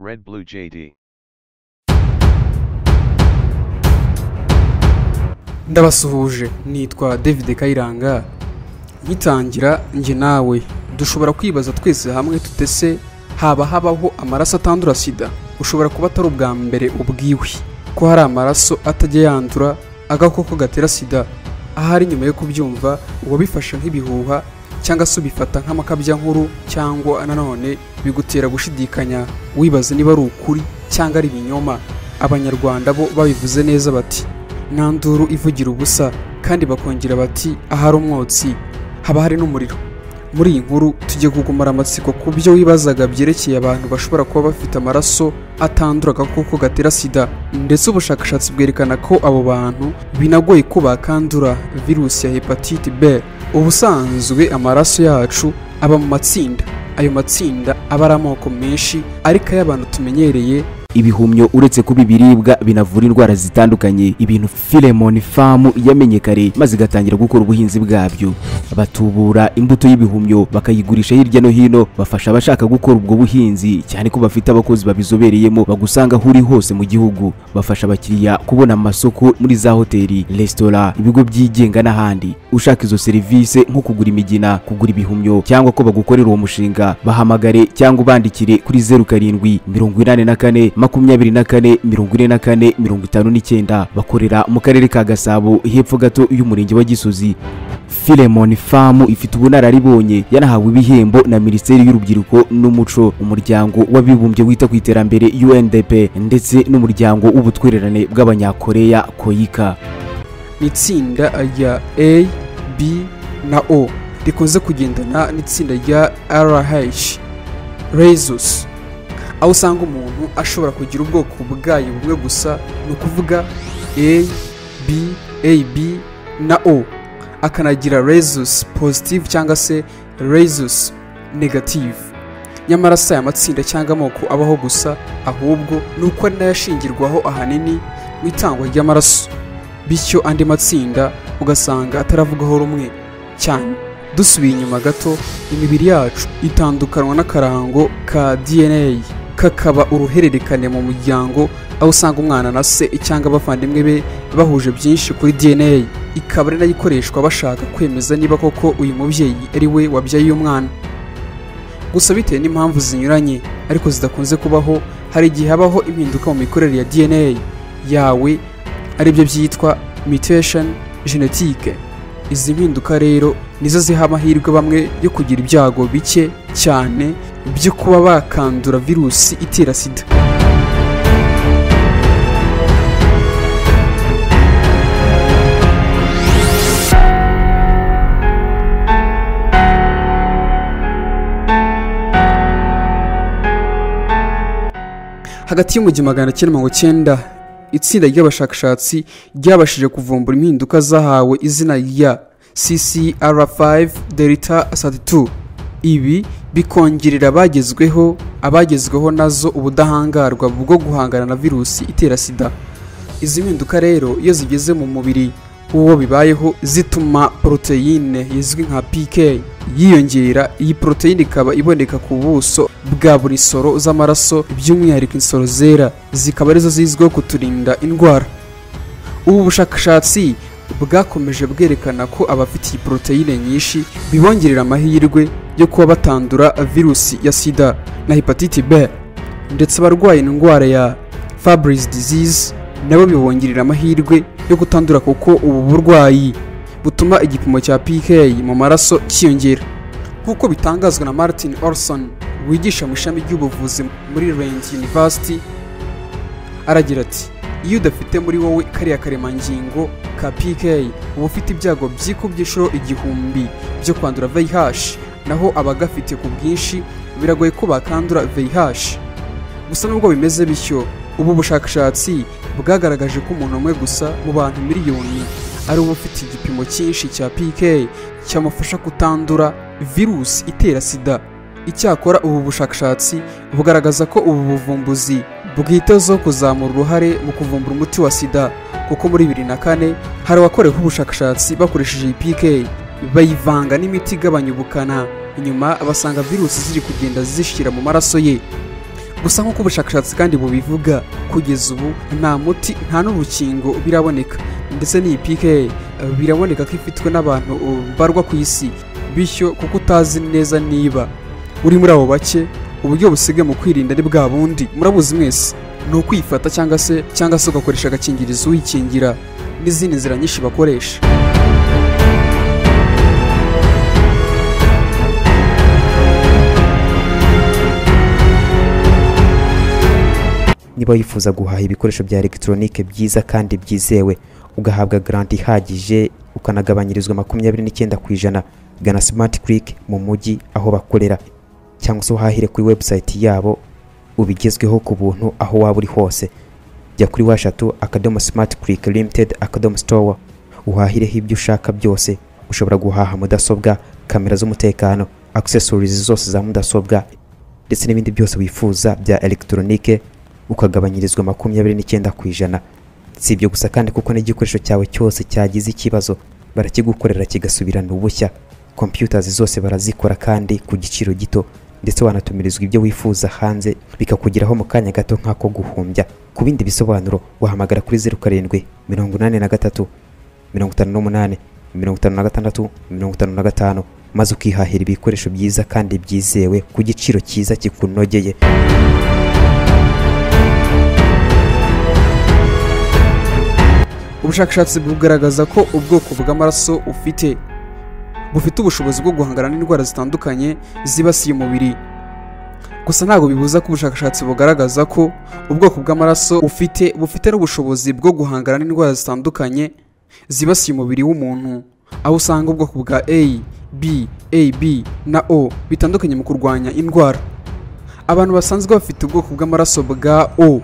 RedBlue JD. Ndabasuhuje, nitwa David Kayiranga. Ngitangira nge nawe dushobora kwibaza twese hamwe tutese habaho amaraso atandura sida. Ushobora kuba atari ubwa mbere ubwiwe ko hari amaraso atajya yandura agakoko gatera sida. Ahari nyuma yo kubyumva uwabifasha nk'ibihuha cyangwa se ubifata nk'amakabya nkuru, cyangwa nanone bigutera gushidikanya wibaza niba ari ukuri cyangwa ari ibinyoma. Abanyarwanda bo babivuze neza bati nta nduru ivugira ubusa, kandi bakongera bati ahari umwotsi haba hari n'umuriro. Muri iyi nkuru tugiye kugumara amatsiko ku byo wibazaga byerekeye abantu bashobora kuba bafite amaraso atandura agakoko gatera sida, ndetse ubushakashatsi bwerekana ko abo bantu binagoye ko bakandura virusi ya hepatite B. Ubusanzwe amaraso yacu aba mu matsinda. Ayo matsinda aba ari amoko menshi, ariko ay'abantu tumenyereye ibihumyo uretse kuba ibiribwa binavura indwara zitandukanye. Ibintu Filemon Farm yamenye kare maze igatangira gukora ubuhinzi bwabyo. Batubura imbuto y'ibihumyo bakayigurisha hirya no hino. Bafasha abashaka gukora ubwo buhinzi, cyane ko bafite abakozi babizobereyemo bagusanga huri hose mu gihugu. Bafasha abakiriya kubona amasoko muri za hoteli, restaurant, ibigo byigenga n'ahandi. Ushaka izo serivisi nko kugura imigina, kugura ibihumyo, cyangwa ko bagukorera uwo mushinga, bahamagare cyangwa ubandikire kuri 0784 24 44 59. Bakorera mu karere ka Gasabo, hepfo gato y'umurenge wa Gisozi. Filemon Farm ifite ubunararibonye, yanahawe ibihembo na Minisiteri y'Urubyiruko n'Umuco, umuryango w'abibumbye wita ku iterambere UNDP, ndetse n'umuryango w'ubutwererane bw'abanyakoreya Koyika. Itsinda rya A, B na O rikunze kugendana n'itsinda rya RH, Rhesus, aho usanga umuntu ashobora kugira ubwoko bwayo bumwe gusa, ni ukuvuga A, B, AB na O, akanagira Rhesus positive cyangwa se Rhesus negative. Nyamara si aya matsinda cyangwa amoko abaho gusa, ahubwo nuko ari nayo ashingirwaho ahanini mu itangwa ry'amaraso, bityo andi matsinda ugasanga ataravugaho rumwe cyane. Dusubiye inyuma gato, imibiri yacu itandukanwa n'akarango ka DNA, kakaba uruhererekane mu muryango, aho usanga umwana na se cyangwa abavandimwe be bahuje byinshi kuri DNA. Ikaba ari nayo ikoreshwa bashaka kwemeza niba koko uyu mubyeyi ari we wabyaye uyu mwana. Gusa bitewe n'impamvu zinyuranye ariko zidakunze kubaho, hari igihe habaho impinduka mu mikorere ya DNA yawe, aribyo byitwa mutation genetique. Izi mpinduka rero nizo ziha amahirwe bamwe yo kugira ibyago bike cyane byo kuba bakandura virusi itera sida. Hagati y'umujyi 1990 itsinda ry'abashakashatsi ryabashije kuvumbura impinduka zahawe izina rya CCR5 delta 32. Ibi bikongerera abagezweho nazo ubudahangarwa bwo guhangana na virusi itera sida. Izi mpinduka rero iyo zigeze mu mubiri uwo bibayeho, zituma proteine izwi nka PK yiyongera. Iyi proteine ikaba iboneka ku buso bwa buri soro z'amaraso, by'umwihariko insoro zera, zikaba arizo zizwiho kuturinda indwara. Ubu bushakashatsi bwakomeje bwerekana ko abafite iyi proteine nyinshi bibongerera amahirwe yo kuba batandura virusi ya sida na hepatite B, ndetse abarwaye indwara ya Fabry's disease nabo bibongerera amahirwe yo gutandura, kuko ubu burwayi butuma igipimo cya PK mu maraso cyiyongera. Nk'uko bitangazwa na Martin Olson wigisha mu ishami ry'ubuvuzi muri Rand University, aragira ati iyo udafite muri wowe kariya karemangingo ka PK uba ufite ibyago byikubye inshuro 1000 byo kwandura VIH, naho abagafite ku bwinshi biragoye ko bakandura VIH. Gusa nubwo bimeze bityo, ubu bushakashatsi bwagaragaje ko umuntu umwe gusa mu bantu miliyoni ari uba ufite igipimo cyinshi cya PK cyamufasha kutandura virusi itera sida. Icyakora ubu bushakashatsi bugaragaza ko ubu buvumbuzi bwitezeho kuzamura uruhare mu kuvumbura umuti wa sida, kuko muri 2004 hari abakorewe ubushakashatsi bakoresheje iyi PK bayivanga n'imiti igabanya ubukana, inyuma basanga virusi ziri kugenda zishira mu maraso ye. gusa nk'uko ubushakashatsi kandi bubivuga kugeza ubu nta muti nta n'urukingo biraboneka, ndetse n'iyi PK biraboneka ko ifitwe n'abantu barwa ku isi, bityo kuko utazi neza niba uri muri abo bake uburyo busigaye mu kwirinda ari bwa bundi murabuzi mwese, ni ukwifata cyangwa se ugakoresha agakingirizo wikingira n'izindi nzira nyinshi bakoresha. Niba wifuza guhaha ibikoresho bya electronique byiza kandi byizewe ugahabwa garanti ihagije ukanagabanyirizwa 29%, gana Smart Click mu mujyi aho bakorera, cyangwa se uhahire kuri website yabo ubigezweho ku buntu aho waba uri hose. Jya kuri #smartclicklimited.store uhahireho ibyo ushaka byose. Ushobora guhaha mudasobwa, kamera z'umutekano, accessories zose za mudasobwa ndetse n'ibindi byose wifuza bya electronique ukagabanyirizwa 29%. Si ibyo gusa kandi kuko n'igikoresho cyawe cyose cyagize ikibazo barakigukorera kigasubirana ubushya. Computers zose barazikora kandi ku giciro gito, ndetse wanatumirizwa ibyo wifuza hanze bikakugeraho mu kanya gato nk'ako guhumbya. Ku bindi bisobanuro wahamagara kuri 07 83 58 56 55 maze ukihahira ibikoresho byiza kandi byizewe ku giciro cyiza kikunogeye. Ubushakashatsi bugaragaza ko ubwoko bw'amaraso bufite ubushobozi bwo guhangana n'indwara zitandukanye zibasiye umubiri. Gusa ntabwo bibuza ko ubushakashatsi bugaragaza ko ubwoko bw'amaraso bufite n'ubushobozi bwo guhangana n'indwara zitandukanye zibasiye umubiri w'umuntu, aho usanga ubwoko bwa A, B, AB na O bitandukanye mu kurwanya indwara. Abantu basanzwe bafite ubwoko bw'amaraso bwa O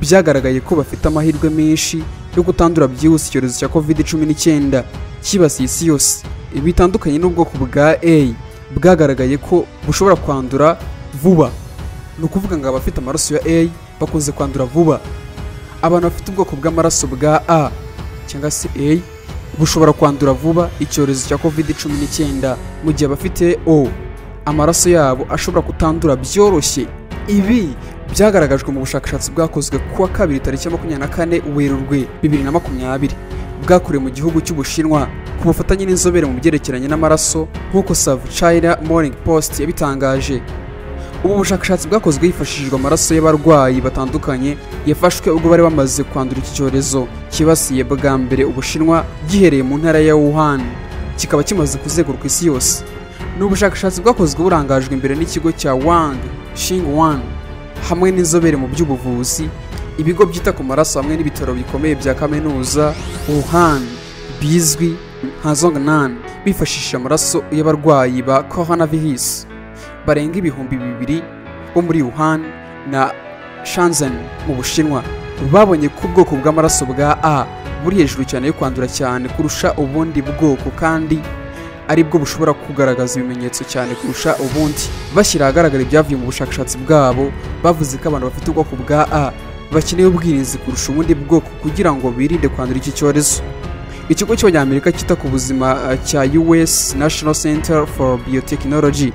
byagaragaye ko bafite amahirwe menshi yo gutandura byihuse icyorezo cya COVID-19 kibasiye isi yose. Bitandukanye n'ubwoko bwa A bwagaragaye ko bushobora kwandura vuba, ni ukuvuga ngo abafite amaraso ya A bakunze kwandura vuba. Abantu bafite ubwoko bw'amaraso bwa A cyangwa se A bushobora kwandura vuba icyorezo cya COVID-19, mu gihe abafite O amaraso yabo ashobora kutandura byoroshye. Ibi byagaragajwe mu bushakashatsi bwakozwe kuwa 2 tariki 24 Werurwe 2020 bwakorewe mu gihugu cy'Ubushinwa ku bufatanye n'inzobere mu byerekeranye n'amaraso nk'uko South China Morning Post yabitangaje. Ubu bushakashatsi bwakozwe hifashishijwe amaraso y'abarwayi batandukanye yafashwe ubwo bari bamaze kwandura iki cyorezo kibasiye bwa mbere Ubushinwa gihereye mu ntara ya Wuhan, kikaba kimaze kuzenguruka isi yose. Ni ubushakashatsi bwakozwe burangajwe imbere n'ikigo cya Wang Xingwan hamwe n'inzobere mu by'ubuvuzi, ibigo byita ku maraso hamwe n'ibitaro bikomeye bya kaminuza Wuhan bizwi nka Zhongnan, bifashishije amaraso y'abarwayi ba coronavirus barenga 2,000 bo muri Wuhan na Shenzhen mu Bushinwa. Babonye ko ubwoko bw'amaraso bwa A buri hejuru cyane yo kwandura cyane kurusha ubundi bwoko, kandi aribwo bushobora kugaragaza ibimenyetso cyane kurusha ubundi. Bashyira ahagaragara ibyavuye mu bushakashatsi bwabo, bavuze ko abantu bafite ubwoko bwa A bakeneye ubwirinzi kurusha ubundi bwoko kugira ngo birinde kwandura iki cyorezo. Ikigo cy'Abanyamerika cyita ku buzima cya US National Center for Biotechnology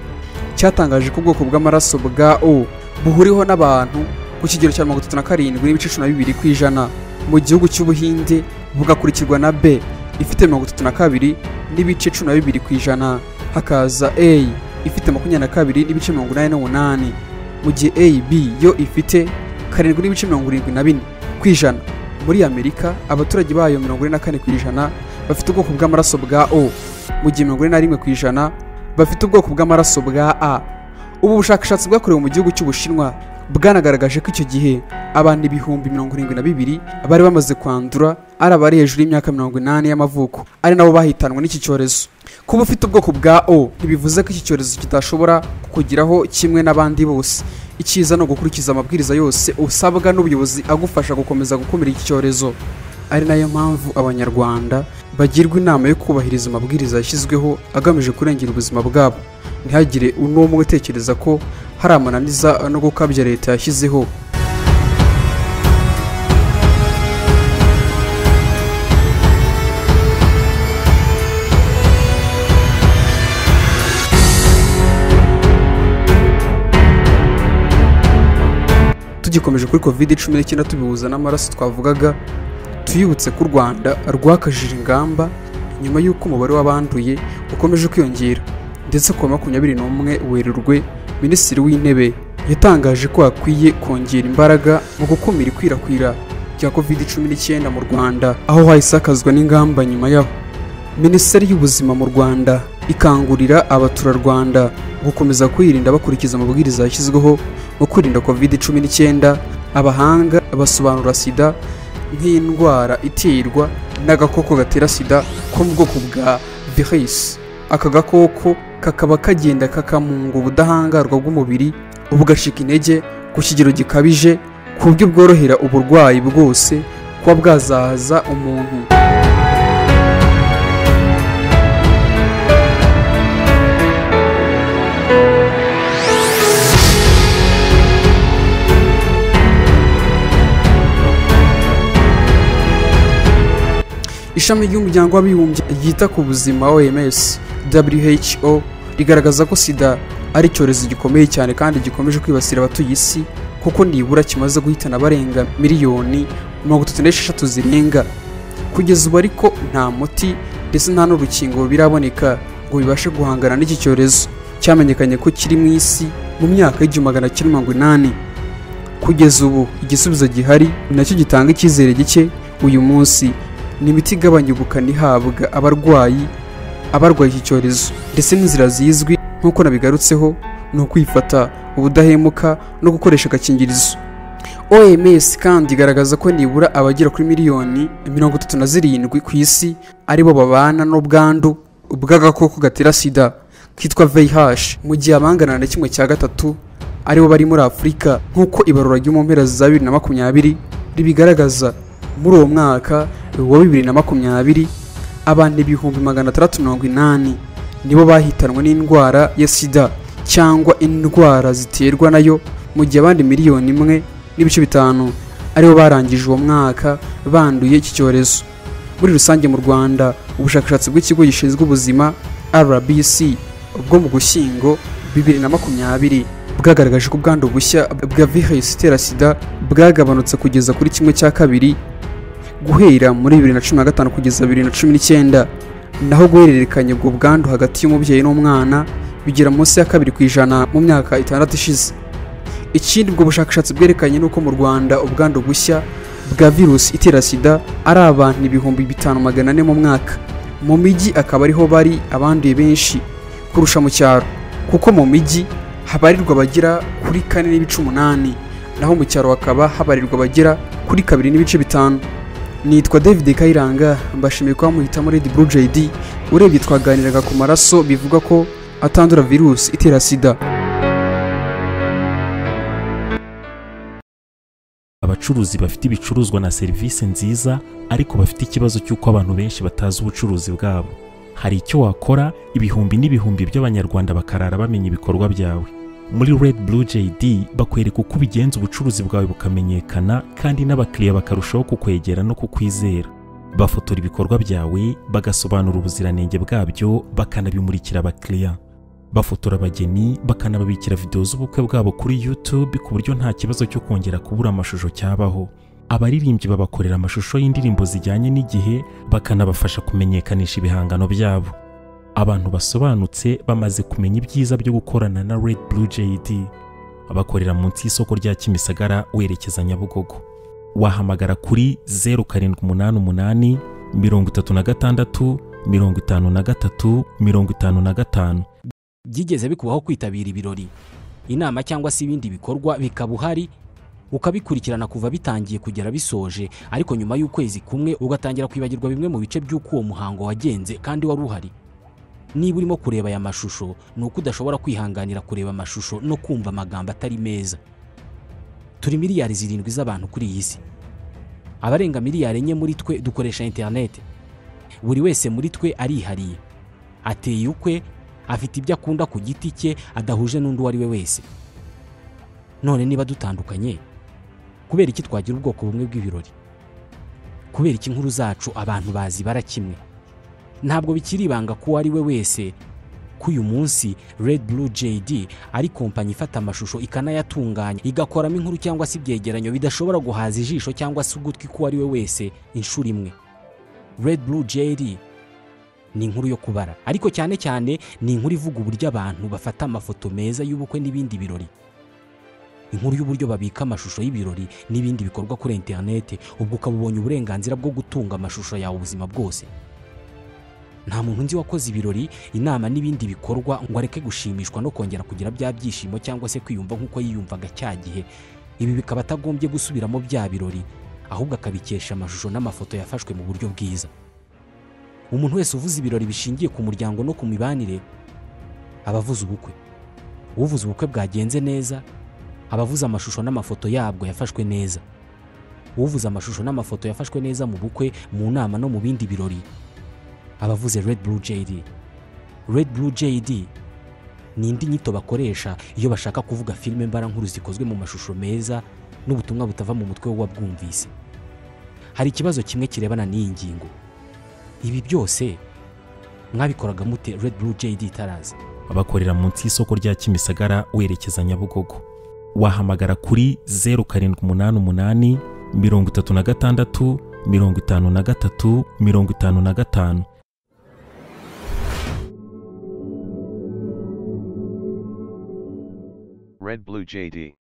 cyatangaje ko ubwoko bw'amaraso bwa O buhuriho n'abantu ku kigero cya 37.12%, mu gihugu cy'Ubuhinde bugakurikirwa na B ifite 32.12%, hakaza A ifite 22.88%, mu gihe AB yo ifite 7.74%. Muri Amerika abaturage bayo 44% bafite ubwoko bw'amaraso bwa O, mu gihe 41% bafite ubwoko bw'amaraso bwa A. Ubu bushakashatsi bwakorewe mu gihugu cy'Ubushinwa bwanagaragaje ko icyo gihe abantu 72,000 bari bamaze kwandura, ari abari hejuru y'imyaka 80 y'amavuko, ari nabo bahitanwa n'iki cyorezo. Kuba ufite ubwoko bwa O ntibivuze ko iki cyorezo kitashobora kukugiraho kimwe n'abandi bose. Icyiza no gukurikiza amabwiriza yose usabwa n'ubuyobozi agufasha gukomeza gukumira iki cyorezo. Ari nayo mpamvu Abanyarwanda bagirwa inama yo kubahiriza amabwiriza yashyizweho agamije kurengera ubuzima bwabo. Ntihagire n'umwe utekereza ko hari amananiza no gukabya leta yashyizeho. tugikomeje kuri covid-19 tubihuza n'amaraso twavugaga, tuyibutse ko u Rwanda rwakajije ingamba nyuma y'uko umubare w'abanduye ukomeje kwiyongera, ndetse ku wa 21 Werurwe Minisitiri w'Intebe yatangaje ko hakwiye kongera imbaraga mu gukumira ikwirakwira rya covid-19 mu Rwanda, aho hahisakazwa n'ingamba nyuma yaho. Minisiteri y'Ubuzima mu Rwanda ikangurira abaturarwanda gukomeza kwirinda bakurikiza amabwiriza yashyizweho mu kwirinda covid-19. Abahanga basobanura sida nk'indwara iterwa n'agakoko gatera sida ko mu bwoko bwa virus. Aka gakoko kakaba kagenda kakamunga ubudahangarwa bw'umubiri, bugashika intege ku kigero gikabije ku buryo bworohera uburwayi bwose kuba bwazahaza umuntu. Ishami ry'umuryango w'abibumbye ryita ku buzima OMS WHO rigaragaza ko sida ari icyorezo gikomeye cyane kandi gikomeje kwibasira abatuye isi, kuko nibura kimaze guhitana barenga miliyoni 36 zirenga. Kugeza ubu ariko nta muti ndetse nta n'urukingo biraboneka ngo bibashe guhangana n'iki cyorezo cyamenyekanye ko kiri mu isi mu myaka y'1980. Kugeza ubu igisubizo gihari nacyo gitanga icyizere gike uyu munsi, ni imiti igabanya ubukana ihabwa abarwaye iki cyorezo, ndetse n'inzira zizwi nk'uko nabigarutseho ni ukwifata ubudahemuka no gukoresha agakingirizo. OMS kandi igaragaza ko nibura abagera kuri miliyoni 37 ku isi aribo babana n'ubwandu bw'agakoko gatera sida kitwa VIH, mu gihe abangana na 1/3 aribo bari muri Afurika, nk'uko ibarura ryo mu mpera za 2020 ribigaragaza. Muri uwo mwaka wa 2020 abantu 680 nibo bahitanwe n'indwara ya sida cyangwa indwara ziterwa nayo, mu gihe abandi 1.5 aribo barangije uwo mwaka banduye iki cyorezo. Muri rusange mu Rwanda, ubushakashatsi bw'ikigo gishinzwe ubuzima RBC bwo mu Gushyingo 2020 bwagaragaje ko ubwandu bushya bwa virus itera sida bwagabanutse kugeza kuri 1/2 guhera muri 2015 kugeza 2019, naho guhererekanya ubwo bwandu hagati y'umubyeyi n'umwana bigera munsi ya 2% mu myaka 6 ishize. Ikindi ubwo bushakashatsi bwerekanye nuko mu Rwanda ubwandu bushya bwa virus itera sida ari abantu 5400 mu mwaka. Mu mijyi akaba ariho bari abanduye benshi kurusha mu cyaro, kuko mu mijyi habarirwa bagera kuri 4.8, naho mu cyaro hakaba habarirwa bagera kuri 2.5. Nitwa David Kayiranga, mbashimiye ko muhitamo RedBlue JD. Urebye twaganiraga ku maraso bivuga ko atandura virus itera sida. Abacuruzi bafite ibicuruzwa na serivisi nziza ariko bafite ikibazo cy'uko abantu benshi batazi ubucuruzi bwabo. Hari icyo wakora ibihumbi n'ibihumbi by'abanyarwanda bakarara bamenya ibikorwa byawe. Muri RedBlue JD bakwereka uko ubigenza ubucuruzi bwawe bukamenyekana, kandi n'abakiriya bakarushaho kukwegera no kukwizera. Bafotora ibikorwa byawe, bagasobanura ubuziranenge bwabyo, bakanabimurikira abakiriya. Bafotora abageni, bakanababikira video z'ubukwe bwabo kuri YouTube ku buryo nta kibazo cyo kongera kubura amashusho cyabaho. Abaririmbyi babakorera amashusho y'indirimbo zijyanye n'igihe, bakanabafasha kumenyekanisha ibihangano byabo. Abantu basobanutse bamaze kumenya ibyiza byo gukorana na RedBlue JD. Abakorera munsi y'isoko rya Kimisagara werekeza Nyabugogo. Wahamagara kuri 0788 36 53 55. Byigeze bikubaho kwitabira ibirori, inama cyangwa se ibindi bikorwa bikaba uhari ukabikurikirana kuva bitangiye kugera bisoje, ariko nyuma y'ukwezi kumwe ugatangira kwibagirwa bimwe mu bice by'uko uwo muhango wagenze kandi wari uhari? Niba urimo kureba aya mashusho, nuko udashobora kwihanganira kureba amashusho no kumva amagambo atari meza. Turi miliyari 7 z'abantu kuri iyi si. Abarenga miliyari 4 muri twe dukoresha internet. Buri wese muri twe arihariye, ateye ukwe, afite ibyo akunda ku giti cye adahuje n'undi wari we wese. None niba dutandukanye, kubera iki twagira ubwoko bumwe bw'ibirori? Kubera iki inkuru zacu abantu bazi barakimwe? Ntabwo bikiri ibanga ko ari we wese ko uyu munsi RedBlue JD ari kompanyi ifata amashusho ikanayatunganya igakoramo inkuru cyangwa se ibyegeranyo bidashobora guhaza ijisho cyangwa se ugutwi ko ari we wese inshuro imwe. RedBlue JD ni inkuru yo kubara, ariko cyane cyane ni inkuru ivuga uburyo abantu bafata amafoto meza y'ubukwe n'ibindi birori, inkuru y'uburyo babika amashusho y'ibirori n'ibindi bikorwa kuri interineti, ubwo ukaba ubonye uburenganzira bwo gutunga amashusho yawe ubuzima bwose. Nta muntu nzi wakoze ibirori, inama n'ibindi bikorwa ngo areke gushimishwa no kongera kugira bya byishimo cyangwa se kwiyumva nk'uko yiyumvaga cya gihe. Ibi bikaba atagombye gusubiramo bya birori, ahubwo akabikesha amashusho n'amafoto yafashwe mu buryo bwiza. Umuntu wese uvuze ibirori bishingiye ku muryango no ku mibanire aba avuze ubukwe. Uvuze ubukwe bwagenze neza aba avuze amashusho n'amafoto yabwo yafashwe neza. Uvuze amashusho n'amafoto yafashwe neza mu bukwe, mu nama no mu bindi birori aba avuze RedBlue JD. RedBlue JD ni indi nyito bakoresha iyo bashaka kuvuga filime mbarankuru zikozwe mu mashusho meza n'ubutumwa butava mu mutwe w'uwabwumvise. Hari ikibazo kimwe kirebana n'iyi ngingo. Ibi byose mwabikoraga mute RedBlue JD itaraza? Abakorera munsi y'isoko rya Kimisagara werekeza Nyabugogo. Wahamagara kuri 0788 36 53 55. RedBlue JD.